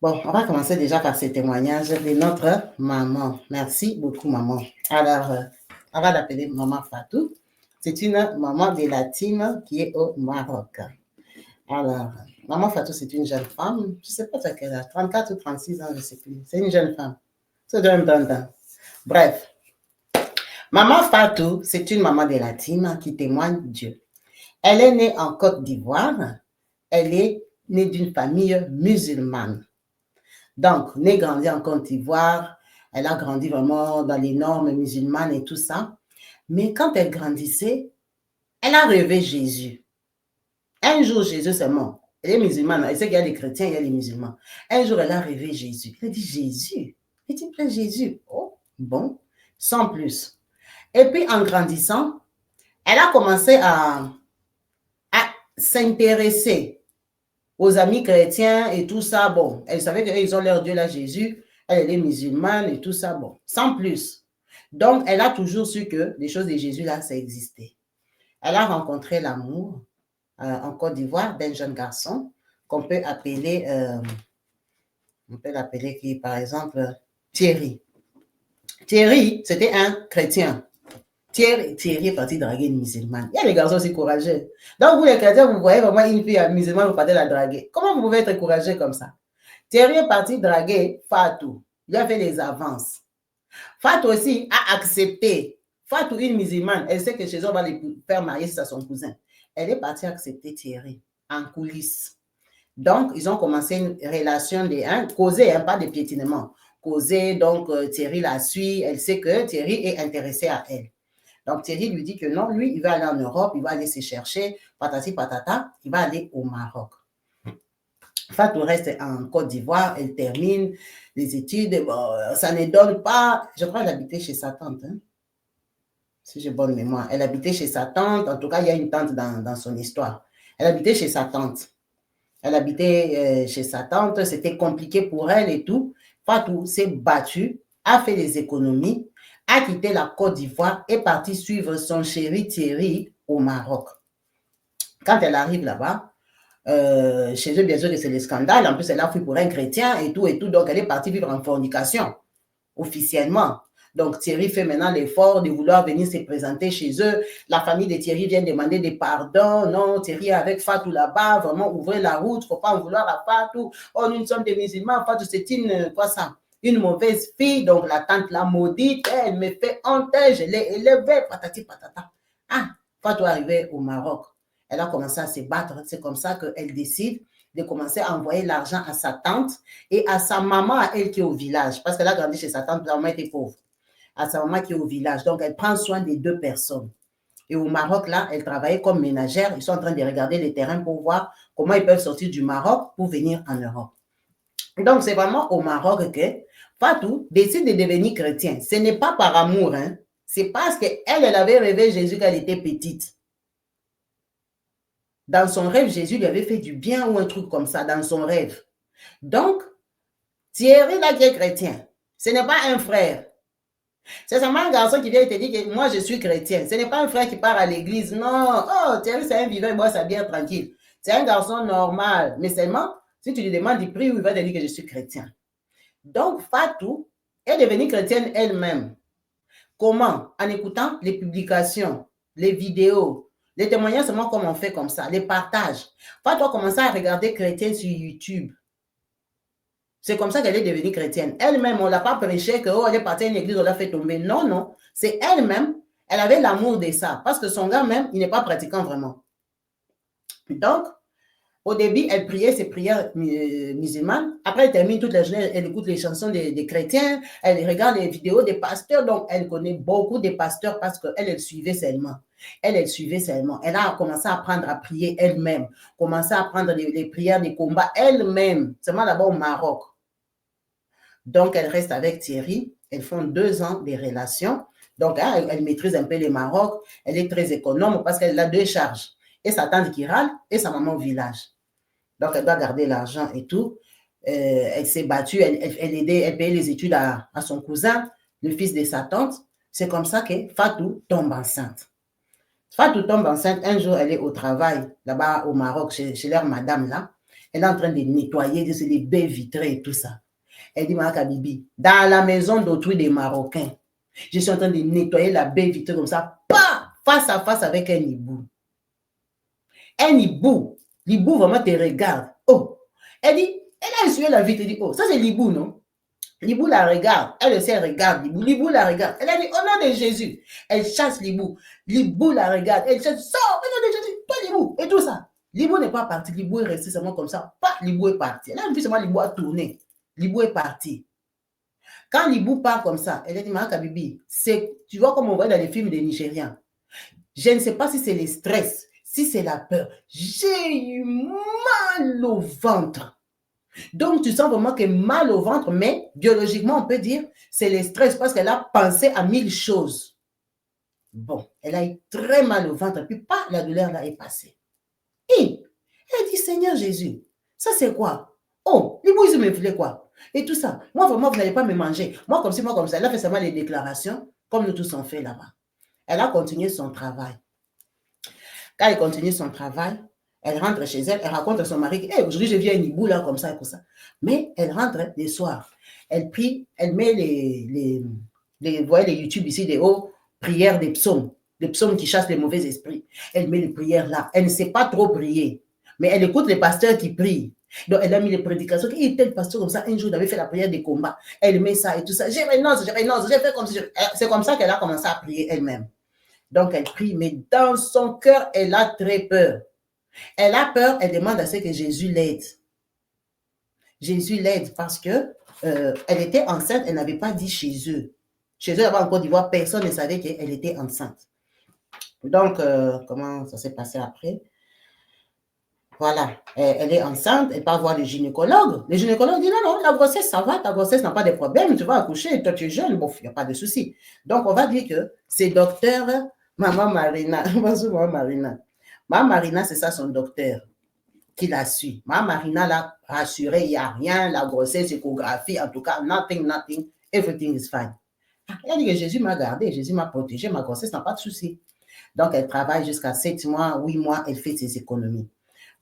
Bon, on va commencer déjà par ces témoignages de notre maman. Merci beaucoup, maman. Alors, on va l'appeler maman Fatou. C'est une maman de la team qui est au Maroc. Alors, maman Fatou, c'est une jeune femme. Je ne sais pas à quel âge, 34 ou 36 ans, je ne sais plus. C'est une jeune femme. C'est d'un bon temps. Bref. Maman Fatou, c'est une maman de la team qui témoigne Dieu. Elle est née en Côte d'Ivoire. Elle est née d'une famille musulmane. Donc, née grandie en Côte d'Ivoire, elle a grandi vraiment dans les normes musulmanes et tout ça. Mais quand elle grandissait, elle a rêvé Jésus. Un jour, Jésus, c'est mort. Elle est musulmane. Elle sait qu'il y a les chrétiens, il y a les musulmans. Un jour, elle a rêvé Jésus. Elle a dit Jésus. Elle dit plein Jésus. Oh, bon, sans plus. Et puis, en grandissant, elle a commencé à s'intéresser aux amis chrétiens et tout ça. Bon, elle savait qu'ils ont leur Dieu là, Jésus. Elle est musulmane et tout ça. Bon, sans plus. Donc, elle a toujours su que les choses de Jésus là, ça existait. Elle a rencontré l'amour en Côte d'Ivoire d'un jeune garçon qu'on peut appeler, on peut l'appeler qui, par exemple, Thierry. Thierry, c'était un chrétien. Thierry est parti draguer une musulmane. Il y a des garçons aussi courageux. Donc, vous les chrétiens, vous voyez vraiment une fille musulmane, vous partez la draguer. Comment vous pouvez être courageux comme ça? Thierry est parti draguer Fatou. Il a fait les avances. Fatou aussi a accepté. Fatou, une musulmane, elle sait que chez eux, on va les faire marier à son cousin. Elle est partie accepter Thierry en coulisses. Donc, ils ont commencé une relation de causer, pas de piétinement. Causer, donc Thierry la suit. Elle sait que Thierry est intéressé à elle. Donc, Thierry lui dit que non, lui, il va aller en Europe, il va aller se chercher, patati patata, il va aller au Maroc. Fatou reste en Côte d'Ivoire, elle termine les études, bon, ça ne donne pas, je crois qu'elle habitait chez sa tante, hein, si j'ai bonne mémoire. Elle habitait chez sa tante, en tout cas, il y a une tante dans son histoire. Elle habitait chez sa tante. Elle habitait chez sa tante, c'était compliqué pour elle et tout. Fatou s'est battue, a fait des économies, a quitté la Côte d'Ivoire et est partie suivre son chéri Thierry au Maroc. Quand elle arrive là-bas, chez eux, bien sûr que c'est le scandale. En plus, elle a fui pour un chrétien et tout. Donc, elle est partie vivre en fornication, officiellement. Donc, Thierry fait maintenant l'effort de vouloir venir se présenter chez eux. La famille de Thierry vient demander des pardons. Non, Thierry est avec Fatou là-bas, vraiment ouvrez la route, il ne faut pas en vouloir à Fatou. Oh, nous sommes des musulmans, Fatou, c'est une mauvaise fille. Donc, la tante l'a maudite, elle me fait honte, je l'ai élevée, patati patata. Ah, Fatou est arrivée au Maroc. Elle a commencé à se battre. C'est comme ça qu'elle décide de commencer à envoyer l'argent à sa tante et à sa maman, à elle qui est au village. Parce qu'elle a grandi chez sa tante, sa maman était pauvre. À sa maman qui est au village. Donc, elle prend soin des deux personnes. Et au Maroc, là, elle travaillait comme ménagère. Ils sont en train de regarder les terrains pour voir comment ils peuvent sortir du Maroc pour venir en Europe. Donc, c'est vraiment au Maroc que Fatou décide de devenir chrétien. Ce n'est pas par amour, hein. C'est parce qu'elle avait rêvé Jésus quand elle était petite. Dans son rêve, Jésus lui avait fait du bien ou un truc comme ça, dans son rêve. Donc, Thierry, là, qui est chrétien, ce n'est pas un frère. C'est seulement un garçon qui vient te dire que moi, je suis chrétien. Ce n'est pas un frère qui part à l'église. Non. Oh, Thierry, c'est un vivant, il boit sa bière tranquille. C'est un garçon normal. Mais seulement, si tu lui demandes, il prie ou il va te dire que je suis chrétien. Donc, Fatou est devenue chrétienne elle-même. Comment? En écoutant les publications, les vidéos, les témoignages, seulement comme on fait comme ça, les partages. Fatou a commencé à regarder chrétien sur YouTube. C'est comme ça qu'elle est devenue chrétienne. Elle-même, on ne l'a pas prêché que, oh, elle est partie à une église, on l'a fait tomber. Non, non. C'est elle-même, elle avait l'amour de ça. Parce que son gars même, il n'est pas pratiquant vraiment. Donc, au début, elle priait ses prières musulmanes. Après, elle termine toute la journée, elle écoute les chansons des chrétiens, elle regarde les vidéos des pasteurs. Donc, elle connaît beaucoup des pasteurs parce qu'elle, elle suivait seulement. Elle suivait seulement. Elle a commencé à apprendre à prier elle-même, commencé à apprendre les prières des combats elle-même, seulement là-bas au Maroc. Donc, elle reste avec Thierry. Elles font 2 ans de relations. Donc, elle maîtrise un peu le Maroc. Elle est très économe parce qu'elle a 2 charges. Et sa tante qui râle et sa maman au village. Donc, elle doit garder l'argent et tout. Elle s'est battue. Elle payait les études à son cousin, le fils de sa tante. C'est comme ça que Fatou tombe enceinte. Fatou tombe enceinte. Un jour, elle est au travail, là-bas au Maroc, chez leur madame, là. Elle est en train de nettoyer les baies vitrées et tout ça. Elle dit, Maraka Bibi, dans la maison d'autrui des Marocains, je suis en train de nettoyer la baie vitrée comme ça, pas face à face avec un hibou. Un hibou, l'hibou vraiment te regarde. Oh, elle dit, elle a essuyé la vitre, elle dit, oh, ça c'est l'hibou, non? L'hibou la regarde, elle aussi elle regarde l'hibou, l'hibou la regarde. Elle a dit, au nom de Jésus, elle chasse l'hibou, l'hibou la regarde, elle chasse, sors, au nom de Jésus, pas l'hibou, et tout ça. L'hibou n'est pas parti, l'hibou est resté seulement comme ça, pas l'hibou est parti. Elle a vu seulement l'hibou a tourné, l'hibou est parti. Quand l'hibou part comme ça, elle a dit, Maraka Bibi, tu vois comme on voit dans les films des Nigériens. Je ne sais pas si c'est le stress, si c'est la peur. J'ai eu mal au ventre. Donc, tu sens vraiment que mal au ventre, mais biologiquement, on peut dire c'est le stress parce qu'elle a pensé à 1000 choses. Bon, elle a eu très mal au ventre, puis pas la douleur là est passée. Et elle dit, Seigneur Jésus, ça c'est quoi? Oh, les bouilles me voulaient quoi? Et tout ça. Moi, vraiment, vous n'allez pas me manger. Moi, comme si, moi, comme ça. Elle a fait seulement les déclarations, comme nous tous on fait là-bas. Elle a continué son travail. Quand elle continue son travail, elle rentre chez elle, elle raconte à son mari que hey, aujourd'hui je viens à Nibou là comme ça et comme ça. Mais elle rentre le soir. Elle prie, elle met vous voyez les YouTube ici, des hauts prières des psaumes qui chassent les mauvais esprits. Elle met les prières là. Elle ne sait pas trop prier, mais elle écoute les pasteurs qui prient. Donc, elle a mis les prédications. Et tel pasteur comme ça, un jour, il avait fait la prière des combats. Elle met ça et tout ça. Je renonce, j'ai fait comme ça. C'est comme ça qu'elle a commencé à prier elle-même. Donc, elle prie, mais dans son cœur, elle a très peur. Elle a peur, elle demande à ce que Jésus l'aide. Jésus l'aide parce que elle était enceinte, elle n'avait pas dit chez eux. Chez eux, là-bas en Côte d'Ivoire, personne ne savait qu'elle était enceinte. Donc, comment ça s'est passé après? Voilà, elle est enceinte, elle part voir le gynécologue. Le gynécologue dit non, la grossesse, ça va, ta grossesse n'a pas de problème, tu vas accoucher, toi tu es jeune, bon, il n'y a pas de souci. Donc, on va dire que c'est docteur Maman Marina. Bonjour, Maman Marina. Maman Marina, c'est ça son docteur qui l'a su. Maman Marina l'a rassuré, il n'y a rien, la grossesse, échographie, en tout cas, nothing, everything is fine. Elle a dit que Jésus m'a gardé, Jésus m'a protégé, ma grossesse n'a pas de souci. Donc, elle travaille jusqu'à 7 mois, 8 mois, elle fait ses économies.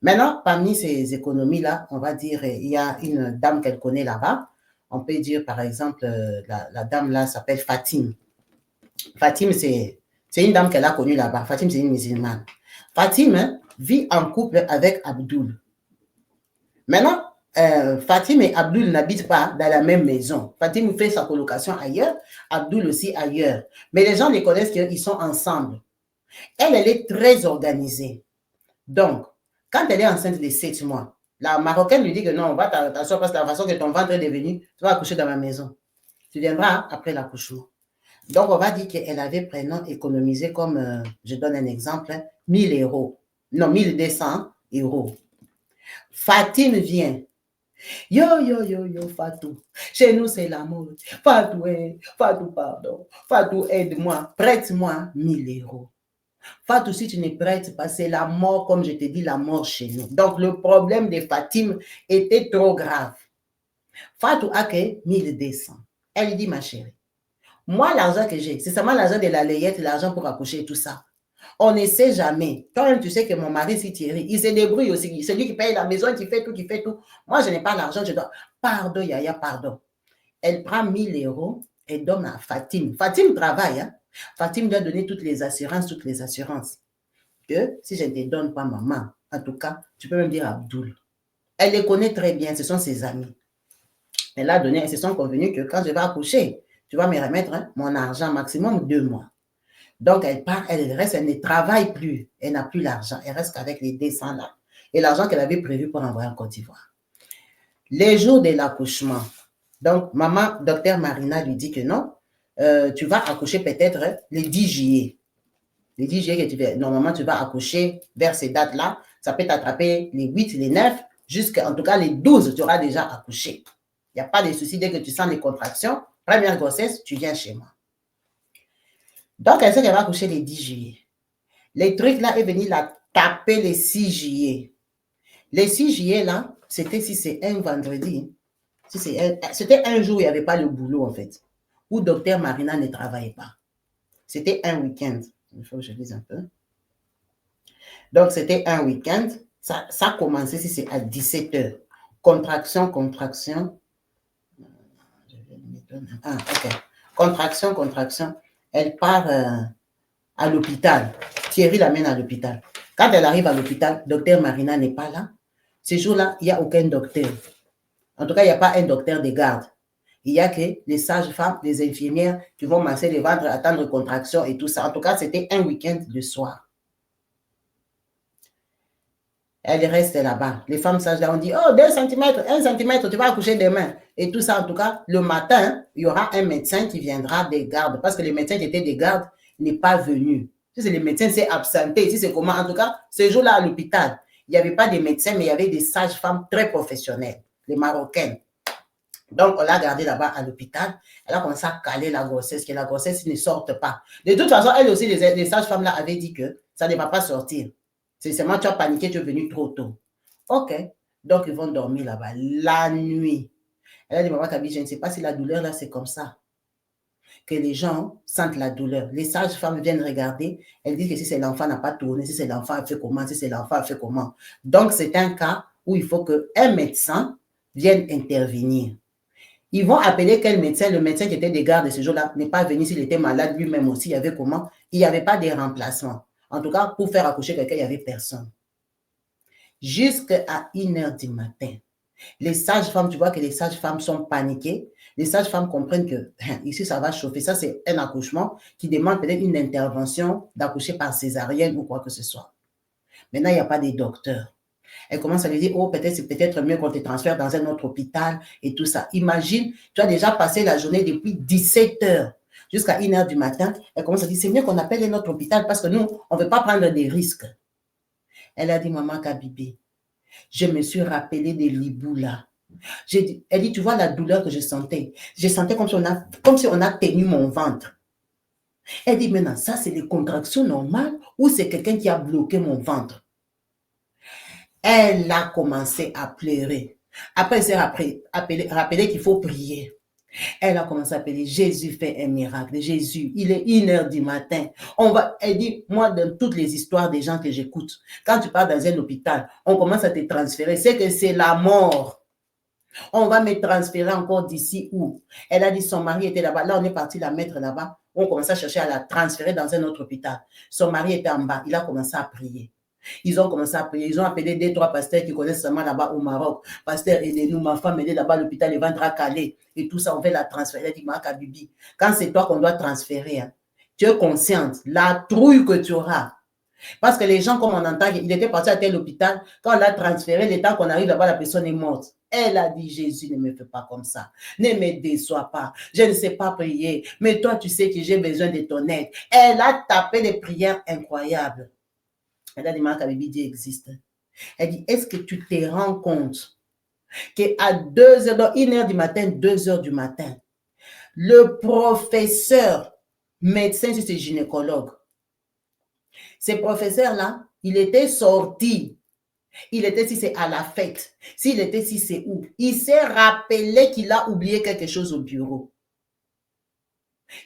Maintenant, parmi ces économies-là, on va dire, il y a une dame qu'elle connaît là-bas. On peut dire, par exemple, la dame là s'appelle Fatim. Fatim, c'est une dame qu'elle a connue là-bas. Fatim, c'est une musulmane. Fatim vit en couple avec Abdoul. Maintenant, Fatim et Abdoul n'habitent pas dans la même maison. Fatim fait sa colocation ailleurs, Abdoul aussi ailleurs. Mais les gens les connaissent qu'ils sont ensemble. Elle est très organisée. Donc, quand elle est enceinte de 7 mois, la Marocaine lui dit que non, on va t'asseoir parce que la façon que ton ventre est devenu, tu vas accoucher dans ma maison. Tu viendras après l'accouchement. Donc, on va dire qu'elle avait prénom économisé comme, je donne un exemple, 1000 €. Non, 1200 €. Fatim vient. Yo, Fatou. Chez nous, c'est l'amour. Fatou, pardon. Fatou, aide-moi. Prête-moi 1000 €. Fatou, si tu ne prêtes pas, c'est la mort, comme je te dis, la mort chez nous. Donc, le problème de Fatim était trop grave. Fatou a que 1200. Elle lui dit, ma chérie, moi, l'argent que j'ai, c'est seulement l'argent de la layette, l'argent pour accoucher et tout ça. On ne sait jamais. Toi, tu sais que mon mari, c'est Thierry, il se débrouille aussi. C'est lui qui paye la maison, qui fait tout. Moi, je n'ai pas l'argent, je dois. Pardon, Yaya, pardon. Elle prend 1000 € et donne à Fatim. Fatim travaille, hein. Fatim doit donner toutes les assurances. Que si je ne te donne pas maman, en tout cas, tu peux même dire Abdoul. Elle les connaît très bien, ce sont ses amis. Elle a donné, elles se sont convenues que quand je vais accoucher, tu vas me remettre mon argent maximum 2 mois. Donc, elle part, elle reste, elle ne travaille plus. Elle n'a plus l'argent. Elle reste qu'avec les 200 là. Et l'argent qu'elle avait prévu pour envoyer en Côte d'Ivoire. Les jours de l'accouchement. Donc, maman, docteur Marina lui dit que non, tu vas accoucher peut-être le 10 juillet. Le 10 juillet, normalement, tu vas accoucher vers ces dates-là. Ça peut t'attraper les 8, les 9, jusqu'à, en tout cas, les 12, tu auras déjà accouché. Il n'y a pas de souci dès que tu sens les contractions. Première grossesse, tu viens chez moi. Donc, elle sait qu'elle va accoucher le 10 juillet. Les trucs là est venu la taper le 6 juillet. Le 6 juillet là, c'était si c'est un vendredi. C'était un jour où il n'y avait pas le boulot en fait. Où docteur Marina ne travaillait pas. C'était un week-end. Il faut que je lise un peu. Donc, c'était un week-end. Ça a commencé, si c'est à 17 heures. Contraction, contraction. Ah, ok. Contraction, contraction. Elle part à l'hôpital. Thierry l'amène à l'hôpital. Quand elle arrive à l'hôpital, docteur Marina n'est pas là. Ce jour-là, il n'y a aucun docteur. En tout cas, il n'y a pas un docteur de garde. Il n'y a que les sages-femmes, les infirmières qui vont masser les ventres, attendre contraction et tout ça. En tout cas, c'était un week-end de soir. Elle reste là-bas. Les femmes sages là, on dit, oh, 2 cm, 1 cm, tu vas accoucher demain. Et tout ça, en tout cas, le matin, il y aura un médecin qui viendra des gardes. Parce que le médecin qui était des gardes n'est pas venu. Si c'est le médecin, c'est absenté. Si c'est comment, en tout cas, ce jour-là à l'hôpital, il n'y avait pas de médecins, mais il y avait des sages-femmes très professionnelles, les Marocaines. Donc, on l'a gardée là-bas à l'hôpital. Elle a commencé à caler la grossesse, que la grossesse ne sorte pas. De toute façon, elle aussi, les sages-femmes là avaient dit que ça ne va pas sortir. C'est seulement tu as paniqué, tu es venu trop tôt. OK. Donc, ils vont dormir là-bas la nuit. Elle a dit, maman Kaby, je ne sais pas si la douleur là, c'est comme ça. Que les gens sentent la douleur. Les sages-femmes viennent regarder. Elles disent que si c'est l'enfant n'a pas tourné, si c'est l'enfant a fait comment, si c'est l'enfant a fait comment. Donc, c'est un cas où il faut qu'un médecin vienne intervenir. Ils vont appeler quel médecin? Le médecin qui était de garde ce jour-là n'est pas venu s'il était malade lui-même aussi. Il y avait comment? Il n'y avait pas de remplacement. En tout cas, pour faire accoucher quelqu'un, il n'y avait personne. Jusqu'à 1h du matin. Les sages-femmes, tu vois que les sages-femmes sont paniquées. Les sages-femmes comprennent que ici, ça va chauffer. Ça, c'est un accouchement qui demande peut-être une intervention d'accoucher par césarienne ou quoi que ce soit. Maintenant, il n'y a pas de docteur. Elle commence à lui dire, oh, peut-être c'est peut-être mieux qu'on te transfère dans un autre hôpital et tout ça. Imagine, tu as déjà passé la journée depuis 17 heures jusqu'à 1h du matin. Elle commence à dire, c'est mieux qu'on appelle un autre hôpital parce que nous, on ne veut pas prendre des risques. Elle a dit, maman Kabibi, je me suis rappelé de Liboula. Elle dit, tu vois la douleur que je sentais. Je sentais comme si on a tenu mon ventre. Elle dit, maintenant, ça, c'est des contractions normales ou c'est quelqu'un qui a bloqué mon ventre? Elle a commencé à pleurer. Après, elle s'est rappelé qu'il faut prier. Elle a commencé à appeler, Jésus fait un miracle. Jésus, il est 1h du matin. Elle dit, moi, dans toutes les histoires des gens que j'écoute, quand tu pars dans un hôpital, on commence à te transférer. C'est que c'est la mort. On va me transférer encore d'ici où? Elle a dit, son mari était là-bas. Là, on est parti la mettre là-bas. On commence à chercher à la transférer dans un autre hôpital. Son mari était en bas. Il a commencé à prier. Ils ont commencé à prier. Ils ont appelé 2-3 pasteurs qui connaissent seulement là-bas au Maroc. Pasteur, aidez-nous, ma femme, aidez là-bas à l'hôpital, les ventres à caler. Et tout ça, on va la transférer. Elle dit, ma Kabibi, quand c'est toi qu'on doit transférer, hein, tu es consciente, la trouille que tu auras. Parce que les gens, comme on entend, il était parti à tel hôpital, quand on l'a transféré, le temps qu'on arrive là-bas, la personne est morte. Elle a dit, Jésus, ne me fais pas comme ça. Ne me déçois pas. Je ne sais pas prier. Mais toi, tu sais que j'ai besoin de ton aide. Elle a tapé des prières incroyables. Elle a dit, ma Kabibi, Dieu existe. Elle dit, est-ce que tu te rends compte qu'à 2h, dans 1h du matin, 2h du matin, le professeur, médecin, c'est gynécologue, ces professeurs-là, il était sorti. Il était si c'est à la fête, s'il était si c'est où. Il s'est rappelé qu'il a oublié quelque chose au bureau.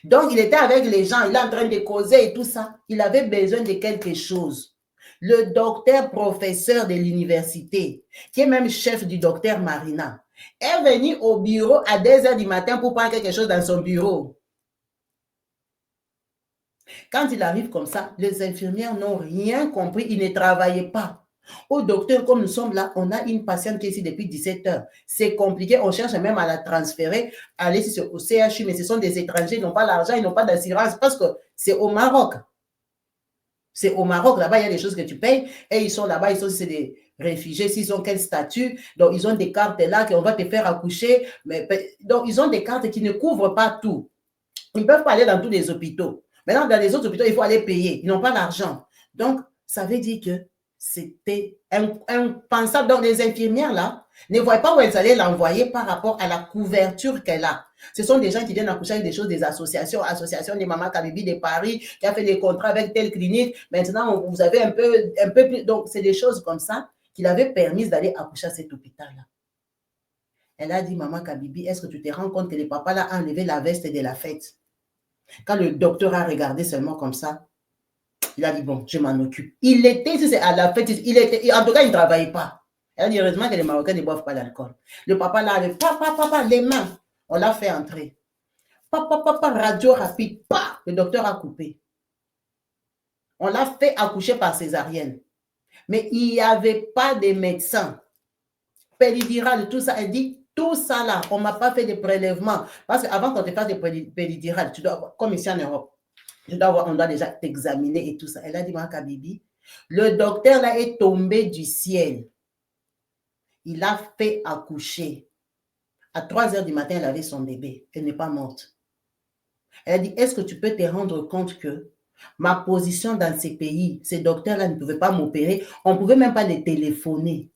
Donc, il était avec les gens, il est en train de causer et tout ça. Il avait besoin de quelque chose. Le docteur professeur de l'université, qui est même chef du docteur Marina, est venu au bureau à 2h du matin pour prendre quelque chose dans son bureau. Quand il arrive comme ça, les infirmières n'ont rien compris, ils ne travaillaient pas. Au docteur, comme nous sommes là, on a une patiente qui est ici depuis 17 heures. C'est compliqué, on cherche même à la transférer, aller au CHU, mais ce sont des étrangers, ils n'ont pas l'argent, ils n'ont pas d'assurance parce que c'est au Maroc. C'est au Maroc, là-bas, il y a des choses que tu payes et ils sont là-bas, c'est des réfugiés, s'ils ont quel statut, donc ils ont des cartes là qu'on va te faire accoucher, donc ils ont des cartes qui ne couvrent pas tout. Ils ne peuvent pas aller dans tous les hôpitaux. Maintenant, dans les autres hôpitaux, il faut aller payer. Ils n'ont pas l'argent. Donc, ça veut dire que c'était impensable. Donc, les infirmières, là, ne voient pas où elles allaient l'envoyer par rapport à la couverture qu'elle a. Ce sont des gens qui viennent accoucher avec des choses, des associations des Maman Kabibi de Paris, qui a fait des contrats avec telle clinique. Maintenant, vous avez un peu plus. Donc, c'est des choses comme ça qui l'avaient permis d'aller accoucher à cet hôpital-là. Elle a dit, Maman Kabibi, est-ce que tu te rends compte que le papa là a enlevé la veste de la fête? Quand le docteur a regardé seulement comme ça, Il a dit, bon, je m'en occupe. Il était, si c'est à la fête, en tout cas, il ne travaillait pas. Elle a dit, heureusement que les Marocains ne boivent pas d'alcool. Le papa là, papa, les mains. On l'a fait entrer. Papa, radio rapide. Le docteur a coupé. On l'a fait accoucher par césarienne. Mais il n'y avait pas de médecin. Péridurale, tout ça. Elle dit, tout ça là, on ne m'a pas fait de prélèvements. Parce qu'avant qu'on te fasse des péridurales, tu dois, comme ici en Europe, on doit déjà t'examiner et tout ça. Elle a dit, Maka Bibi, le docteur là est tombé du ciel. Il a fait accoucher. À 3 heures du matin, elle avait son bébé. Elle n'est pas morte. Elle a dit, est-ce que tu peux te rendre compte que ma position dans ces pays, ces docteurs-là ne pouvaient pas m'opérer, on ne pouvait même pas les téléphoner.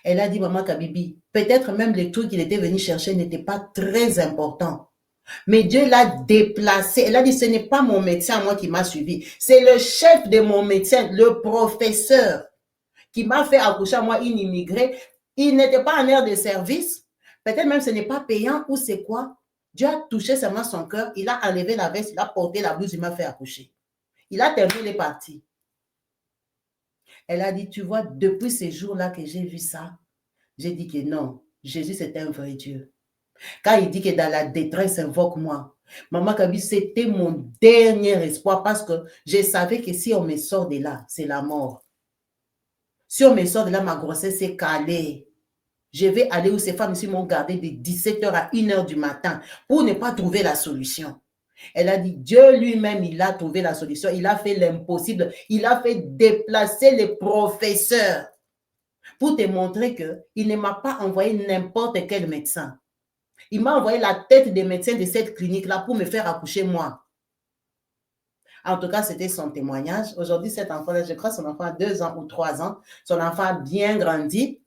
Elle a dit, Maman Kabibi, peut-être même les trucs qu'il était venu chercher n'étaient pas très importants. Mais Dieu l'a déplacé. Elle a dit, ce n'est pas mon médecin, moi, qui m'a suivi. C'est le chef de mon médecin, le professeur, qui m'a fait accoucher à moi, une immigrée. Il n'était pas en aire de service. Peut-être même ce n'est pas payant ou c'est quoi. Dieu a touché seulement son cœur. Il a enlevé la veste, il a porté la blouse, il m'a fait accoucher. Il a terminé les parties. Elle a dit, tu vois, depuis ces jours-là que j'ai vu ça, j'ai dit que non, Jésus, c'est un vrai Dieu. Quand il dit que dans la détresse, invoque-moi. Maman Kabi, c'était mon dernier espoir parce que je savais que si on me sort de là, c'est la mort. Si on me sort de là, ma grossesse est calée. Je vais aller où ces femmes ici m'ont gardé de 17h à 1h du matin pour ne pas trouver la solution. Elle a dit, Dieu lui-même, il a trouvé la solution. Il a fait l'impossible. Il a fait déplacer les professeurs pour te montrer qu'il ne m'a pas envoyé n'importe quel médecin. Il m'a envoyé la tête des médecins de cette clinique-là pour me faire accoucher moi. En tout cas, c'était son témoignage. Aujourd'hui, cet enfant-là, je crois son enfant a 2 ans ou 3 ans. Son enfant a bien grandi.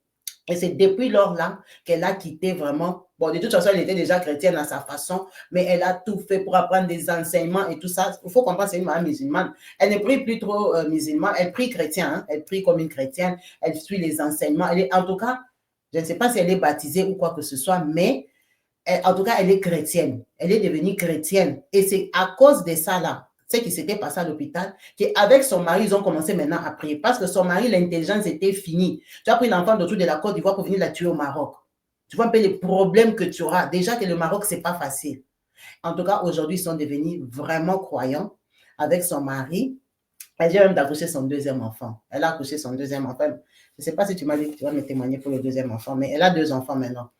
Et c'est depuis lors-là qu'elle a quitté vraiment. Bon, de toute façon, elle était déjà chrétienne à sa façon, mais elle a tout fait pour apprendre des enseignements et tout ça. Il faut comprendre, c'est une maman musulmane. Elle ne prie plus trop musulman, elle prie chrétien, hein? Elle prie comme une chrétienne, elle suit les enseignements. En tout cas, je ne sais pas si elle est baptisée ou quoi que ce soit, mais en tout cas, elle est chrétienne. Elle est devenue chrétienne. Et c'est à cause de ça, là, ce qui s'était passé à l'hôpital, qu'avec son mari, ils ont commencé maintenant à prier. Parce que son mari, l'intelligence était finie. Tu as pris l'enfant d'autour de la Côte d'Ivoire pour venir la tuer au Maroc. Tu vois un peu les problèmes que tu auras. Déjà que le Maroc, ce n'est pas facile. En tout cas, aujourd'hui, ils sont devenus vraiment croyants avec son mari. Elle vient même d'accoucher son 2e enfant. Elle a accouché son 2e enfant. Je ne sais pas si tu m'as dit que tu vas me témoigner pour le 2e enfant, mais elle a 2 enfants maintenant.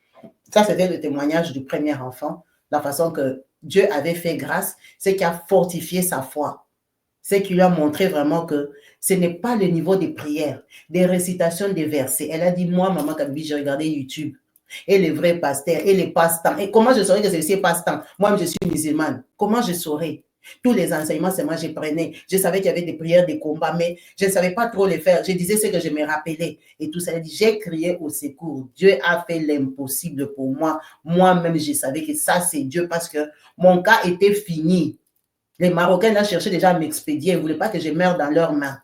Ça, c'était le témoignage du premier enfant, la façon que Dieu avait fait grâce, c'est qui a fortifié sa foi. C'est qui lui a montré vraiment que ce n'est pas le niveau des prières, des récitations des versets. Elle a dit, moi, Maman Kabibi, j'ai regardé YouTube. Et les vrais pasteurs, et les passe-temps. Et comment je saurais que c'est passe-temps? Moi, je suis musulmane. Comment je saurais? Tous les enseignements, c'est moi, je prenais. Je savais qu'il y avait des prières, des combats, mais je ne savais pas trop les faire. Je disais ce que je me rappelais. Et tout ça, j'ai crié au secours. Dieu a fait l'impossible pour moi. Moi-même, je savais que ça, c'est Dieu parce que mon cas était fini. Les Marocains, là, cherchaient déjà à m'expédier. Ils ne voulaient pas que je meure dans leurs mains.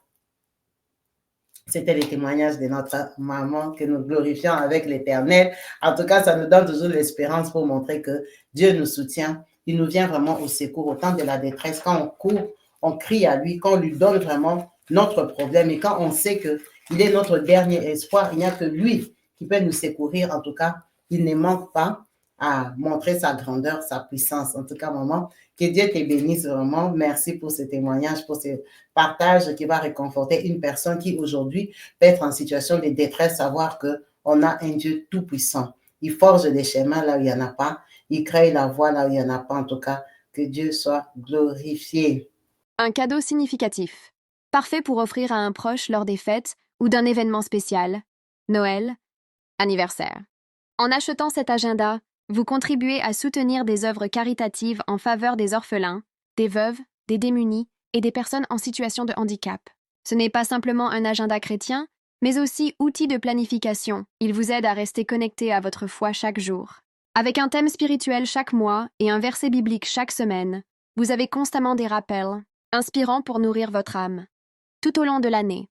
C'était les témoignages de notre maman que nous glorifions avec l'Éternel. En tout cas, ça nous donne toujours l'espérance pour montrer que Dieu nous soutient. Il nous vient vraiment au secours au temps de la détresse. Quand on court, on crie à lui, quand on lui donne vraiment notre problème et quand on sait qu'il est notre dernier espoir, il n'y a que lui qui peut nous secourir. En tout cas, il ne manque pas à montrer sa grandeur, sa puissance. En tout cas, maman, que Dieu te bénisse vraiment. Merci pour ce témoignage, pour ce partage qui va réconforter une personne qui aujourd'hui peut être en situation de détresse, savoir qu'on a un Dieu tout-puissant. Il forge des chemins là où il n'y en a pas. Il crée la voie là où il n'y en a pas. En tout cas, que Dieu soit glorifié. Un cadeau significatif. Parfait pour offrir à un proche lors des fêtes ou d'un événement spécial. Noël, anniversaire. En achetant cet agenda, vous contribuez à soutenir des œuvres caritatives en faveur des orphelins, des veuves, des démunis et des personnes en situation de handicap. Ce n'est pas simplement un agenda chrétien, mais aussi outil de planification. Il vous aide à rester connecté à votre foi chaque jour. Avec un thème spirituel chaque mois et un verset biblique chaque semaine, vous avez constamment des rappels, inspirants pour nourrir votre âme. Tout au long de l'année,